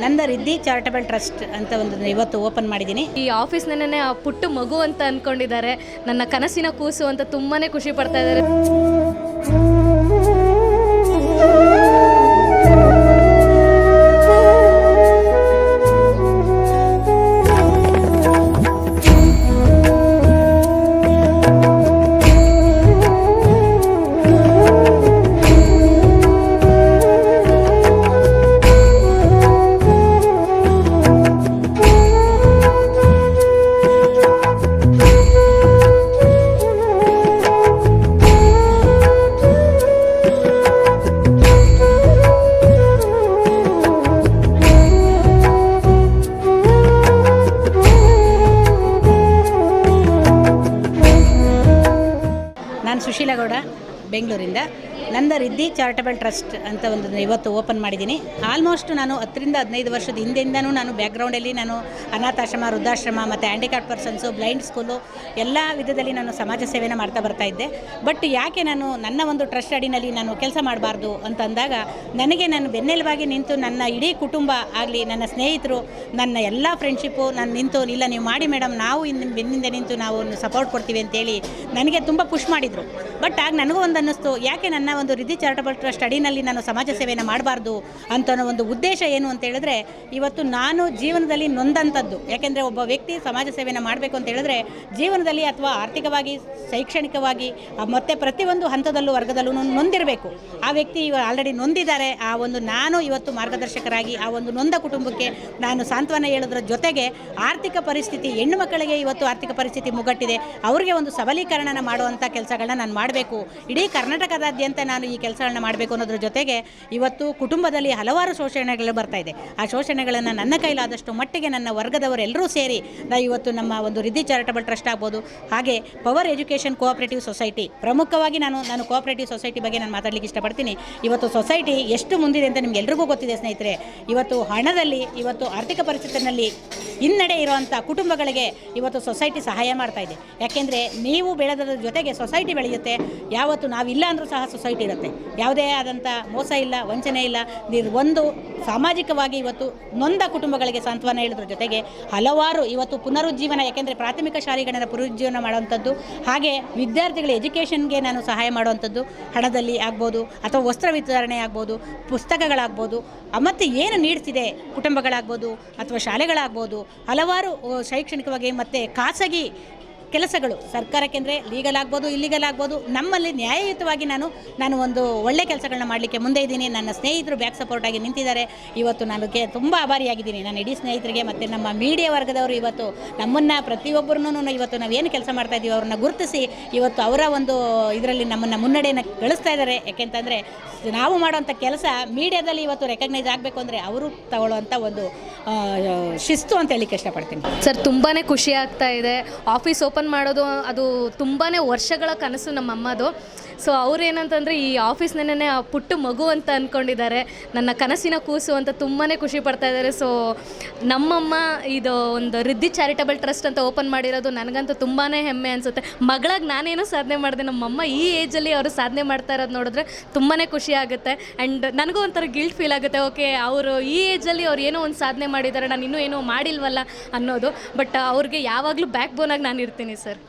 ನಂದ Riddhi charitable trust ಅಂತ ಒಂದು ಇವತ್ತು ಓಪನ್ ಮಾಡಿದ್ದೀನಿ. ಈ ಆಫೀಸ್ನೇ ಆ ಪುಟ್ಟ ಮಗು ಅಂತ ಅಂದ್ಕೊಂಡಿದ್ದಾರೆ, ನನ್ನ ಕನಸಿನ ಕೂಸು ಅಂತ ತುಂಬಾ ಖುಷಿ ಪಡ್ತಾ ಇದ್ದಾರೆ. ನಾನು ಸುಶೀಲಾ ಗೌಡ, ಬೆಂಗಳೂರಿಂದ. ನಂದ ರಿದ್ದಿ ಚಾರಿಟಬಲ್ ಟ್ರಸ್ಟ್ ಅಂತ ಒಂದು ಇವತ್ತು ಓಪನ್ ಮಾಡಿದ್ದೀನಿ. ಆಲ್ಮೋಸ್ಟ್ ನಾನು 10-15 ವರ್ಷದ ಹಿಂದೆಯಿಂದನೂ ನಾನು ಬ್ಯಾಕ್ಗ್ರೌಂಡಲ್ಲಿ ನಾನು ಅನಾಥಾಶ್ರಮ, ವೃದ್ಧಾಶ್ರಮ ಮತ್ತು ಹ್ಯಾಂಡಿಕ್ಯಾಪ್ಟ್ ಪರ್ಸನ್ಸು, ಬ್ಲೈಂಡ್ ಸ್ಕೂಲು ಎಲ್ಲ ವಿಧದಲ್ಲಿ ನಾನು ಸಮಾಜ ಸೇವೆನ ಮಾಡ್ತಾ ಬರ್ತಾ ಇದ್ದೆ. ಬಟ್ ಯಾಕೆ ನಾನು ನನ್ನ ಒಂದು ಟ್ರಸ್ಟ್ ಅಡಿನಲ್ಲಿ ನಾನು ಕೆಲಸ ಮಾಡಬಾರ್ದು ಅಂತಂದಾಗ ನನಗೆ ನಾನು ಬೆನ್ನೆಲುಬಾಗಿ ನಿಂತು ನನ್ನ ಇಡೀ ಕುಟುಂಬ ಆಗಲಿ, ನನ್ನ ಸ್ನೇಹಿತರು, ನನ್ನ ಎಲ್ಲ ಫ್ರೆಂಡ್ಶಿಪ್ಪು ನಾನು ನಿಂತು, ಇಲ್ಲ ನೀವು ಮಾಡಿ ಮೇಡಮ್, ನಾವು ಇನ್ನು ಬೆನ್ನಿಂದ ನಿಂತು ನಾವು ಸಪೋರ್ಟ್ ಕೊಡ್ತೀವಿ ಅಂತೇಳಿ ನನಗೆ ತುಂಬ ಪುಷ್ ಮಾಡಿದರು. ಬಟ್ ಆಗ ನನಗೂ ಒಂದು ಅನ್ನಿಸ್ತು, ಯಾಕೆ ನನ್ನ ಒಂದು ರಿದ್ದಿ ಚಾರಿಟಬಲ್ ಟ್ರಸ್ಟ್ ಅಡಿನಲ್ಲಿ ನಾನು ಸಮಾಜ ಸೇವೆಯನ್ನು ಮಾಡಬಾರ್ದು ಅಂತ ಅನ್ನೋ ಒಂದು ಉದ್ದೇಶ ಏನು ಅಂತ ಹೇಳಿದ್ರೆ, ಇವತ್ತು ನಾನು ಜೀವನದಲ್ಲಿ ನೊಂದಂಥದ್ದು. ಯಾಕೆಂದರೆ ಒಬ್ಬ ವ್ಯಕ್ತಿ ಸಮಾಜ ಸೇವೆಯನ್ನು ಮಾಡಬೇಕು ಅಂತ ಹೇಳಿದ್ರೆ ಜೀವನದಲ್ಲಿ ಅಥವಾ ಆರ್ಥಿಕವಾಗಿ, ಶೈಕ್ಷಣಿಕವಾಗಿ ಮತ್ತು ಪ್ರತಿಯೊಂದು ಹಂತದಲ್ಲೂ ವರ್ಗದಲ್ಲೂ ನೊಂದಿರಬೇಕು. ಆ ವ್ಯಕ್ತಿ ಆಲ್ರೆಡಿ ನೊಂದಿದ್ದಾರೆ. ಆ ಒಂದು ನಾನು ಇವತ್ತು ಮಾರ್ಗದರ್ಶಕರಾಗಿ ಆ ಒಂದು ನೊಂದ ಕುಟುಂಬಕ್ಕೆ ನಾನು ಸಾಂತ್ವನ ಹೇಳೋದ್ರ ಜೊತೆಗೆ ಆರ್ಥಿಕ ಪರಿಸ್ಥಿತಿ, ಹೆಣ್ಣು ಮಕ್ಕಳಿಗೆ ಇವತ್ತು ಆರ್ಥಿಕ ಪರಿಸ್ಥಿತಿ ಮುಗ್ಗಟ್ಟಿದೆ, ಅವರಿಗೆ ಒಂದು ಸಬಲೀಕರಣನ ಮಾಡುವಂಥ ಕೆಲಸಗಳನ್ನ ನಾನು ಮಾಡಬೇಕು. ಇಡೀ ಕರ್ನಾಟಕದಾದ್ಯಂತ ನಾನು ಈ ಕೆಲಸಗಳನ್ನ ಮಾಡಬೇಕು ಅನ್ನೋದ್ರ ಜೊತೆಗೆ ಇವತ್ತು ಕುಟುಂಬದಲ್ಲಿ ಹಲವಾರು ಶೋಷಣೆಗಳು ಬರ್ತಾ ಇದೆ. ಆ ಶೋಷಣೆಗಳನ್ನು ನನ್ನ ಕೈಲಾದಷ್ಟು ಮಟ್ಟಿಗೆ ನನ್ನ ವರ್ಗದವರೆಲ್ಲರೂ ಸೇರಿ ಇವತ್ತು ನಮ್ಮ ಒಂದು ರಿದ್ದಿ ಚಾರಿಟಬಲ್ ಟ್ರಸ್ಟ್ ಆಗ್ಬೋದು, ಹಾಗೆ ಪವರ್ ಎಜುಕೇಷನ್ ಕೋಆಪರೇಟಿವ್ ಸೊಸೈಟಿ, ಪ್ರಮುಖವಾಗಿ ನಾನು ಕೋಆಪರೇಟಿವ್ ಸೊಸೈಟಿ ಬಗ್ಗೆ ನಾನು ಮಾತಾಡಲಿಕ್ಕೆ ಇಷ್ಟಪಡ್ತೀನಿ. ಇವತ್ತು ಸೊಸೈಟಿ ಎಷ್ಟು ಮುಂದಿದೆ ಅಂತ ನಿಮ್ಗೆ ಎಲ್ರಿಗೂ ಗೊತ್ತಿದೆ ಸ್ನೇಹಿತರೆ. ಇವತ್ತು ಹಣದಲ್ಲಿ, ಇವತ್ತು ಆರ್ಥಿಕ ಪರಿಸ್ಥಿತಿಯಲ್ಲಿ ಹಿನ್ನಡೆ ಇರುವಂಥ ಕುಟುಂಬಗಳಿಗೆ ಇವತ್ತು ಸೊಸೈಟಿ ಸಹಾಯ ಮಾಡ್ತಾ ಇದೆ. ಯಾಕೆಂದರೆ ನೀವು ಬೆಳೆದದ್ರ ಜೊತೆಗೆ ಸೊಸೈಟಿ ಬೆಳೆಯುತ್ತೆ. ಯಾವತ್ತು ನಾವಿಲ್ಲ ಅಂದರೂ ಸಹ ಸೊಸೈಟಿ ಇರುತ್ತೆ. ಯಾವುದೇ ಆದಂಥ ಮೋಸ ಇಲ್ಲ, ವಂಚನೆ ಇಲ್ಲ. ಒಂದು ಸಾಮಾಜಿಕವಾಗಿ ಇವತ್ತು ನೊಂದ ಕುಟುಂಬಗಳಿಗೆ ಸಾಂತ್ವನ ಹೇಳೋದ್ರ ಜೊತೆಗೆ ಹಲವಾರು ಇವತ್ತು ಪುನರುಜ್ಜೀವನ, ಯಾಕೆಂದರೆ ಪ್ರಾಥಮಿಕ ಶಾಲೆಗಳನ್ನು ಪುನರುಜ್ಜೀವನ ಮಾಡುವಂಥದ್ದು, ಹಾಗೆ ವಿದ್ಯಾರ್ಥಿಗಳ ಎಜುಕೇಷನ್ಗೆ ನಾನು ಸಹಾಯ ಮಾಡುವಂಥದ್ದು, ಹಣದಲ್ಲಿ ಆಗ್ಬೋದು ಅಥವಾ ವಸ್ತ್ರ ವಿತರಣೆ ಆಗ್ಬೋದು, ಪುಸ್ತಕಗಳಾಗ್ಬೋದು, ಮತ್ತು ಏನು ನೀಡ್ತಿದೆ ಕುಟುಂಬಗಳಾಗ್ಬೋದು ಅಥವಾ ಶಾಲೆಗಳಾಗ್ಬೋದು, ಹಲವಾರು ಶೈಕ್ಷಣಿಕವಾಗಿ ಮತ್ತು ಖಾಸಗಿ ಕೆಲಸಗಳು ಸರ್ಕಾರಕ್ಕೆ ಅಂದರೆ ಲೀಗಲ್ ಆಗ್ಬೋದು, ಇಲ್ಲಿಗಲ್ ಆಗ್ಬೋದು, ನಮ್ಮಲ್ಲಿ ನ್ಯಾಯಯುತವಾಗಿ ನಾನು ಒಂದು ಒಳ್ಳೆ ಕೆಲಸಗಳನ್ನ ಮಾಡಲಿಕ್ಕೆ ಮುಂದೆ ಇದ್ದೀನಿ. ನನ್ನ ಸ್ನೇಹಿತರು ಬ್ಯಾಕ್ ಸಪೋರ್ಟಾಗಿ ನಿಂತಿದ್ದಾರೆ. ಇವತ್ತು ನನಗೆ ತುಂಬ ಆಭಾರಿಯಾಗಿದ್ದೀನಿ ನನ್ನ ಇಡೀ ಸ್ನೇಹಿತರಿಗೆ ಮತ್ತು ನಮ್ಮ ಮೀಡಿಯಾ ವರ್ಗದವರು. ಇವತ್ತು ನಮ್ಮನ್ನು ಪ್ರತಿಯೊಬ್ಬರನ್ನೂ ಇವತ್ತು ನಾವೇನು ಕೆಲಸ ಮಾಡ್ತಾ ಇದ್ದೀವಿ ಅವ್ರನ್ನ ಗುರುತಿಸಿ ಇವತ್ತು ಅವರ ಒಂದು ಇದರಲ್ಲಿ ನಮ್ಮನ್ನು ಮುನ್ನಡೆಯನ್ನು ಗಳಿಸ್ತಾ ಇದ್ದಾರೆ. ಯಾಕೆಂತಂದರೆ ನಾವು ಮಾಡುವಂಥ ಕೆಲಸ ಮೀಡಿಯಾದಲ್ಲಿ ಇವತ್ತು ರೆಕಗ್ನೈಸ್ ಆಗಬೇಕು ಅಂದರೆ ಅವರು ತಗೊಳ್ಳುವಂಥ ಒಂದು ಶಿಸ್ತು ಅಂತ ಹೇಳಲಿಕ್ಕೆ ಇಷ್ಟಪಡ್ತೀನಿ. ಸರ್, ತುಂಬಾ ಖುಷಿ ಆಗ್ತಾ ಇದೆ. ಆಫೀಸ್ ಓಪನ್ ಮಾಡೋದು ಅದು ತುಂಬಾ ವರ್ಷಗಳ ಕನಸು ನಮ್ಮಮ್ಮದು. ಸೊ ಅವ್ರೇನಂತಂದರೆ ಈ ಆಫೀಸ್ನೇ ಆ ಪುಟ್ಟ ಮಗು ಅಂತ ಅಂದ್ಕೊಂಡಿದ್ದಾರೆ, ನನ್ನ ಕನಸಿನ ಕೂಸು ಅಂತ ತುಂಬಾ ಖುಷಿ ಪಡ್ತಾ ಇದ್ದಾರೆ. ಸೊ ನಮ್ಮಮ್ಮ ಇದು ಒಂದು ರಿದ್ದಿ ಚಾರಿಟಬಲ್ ಟ್ರಸ್ಟ್ ಅಂತ ಓಪನ್ ಮಾಡಿರೋದು ನನಗಂತೂ ತುಂಬಾ ಹೆಮ್ಮೆ ಅನಿಸುತ್ತೆ. ಮಗಳಾಗಿ ನಾನೇನೋ ಸಾಧನೆ ಮಾಡಿದೆ, ನಮ್ಮಮ್ಮ ಈ ಏಜಲ್ಲಿ ಅವರು ಸಾಧನೆ ಮಾಡ್ತಾ ಇರೋದು ನೋಡಿದ್ರೆ ತುಂಬಾ ಖುಷಿ ಆಗುತ್ತೆ. ಆ್ಯಂಡ್ ನನಗೂ ಒಂಥರ ಗಿಲ್ಟ್ ಫೀಲ್ ಆಗುತ್ತೆ. ಓಕೆ, ಅವರು ಈ ಏಜಲ್ಲಿ ಅವ್ರು ಏನೋ ಒಂದು ಸಾಧನೆ ಮಾಡಿದ್ದಾರೆ, ನಾನು ಇನ್ನೂ ಏನೋ ಮಾಡಿಲ್ವಲ್ಲ ಅನ್ನೋದು. ಬಟ್ ಅವ್ರಿಗೆ ಯಾವಾಗಲೂ ಬ್ಯಾಕ್ ಬೋನಾಗಿ ನಾನು ಇರ್ತೀನಿ ಸರ್.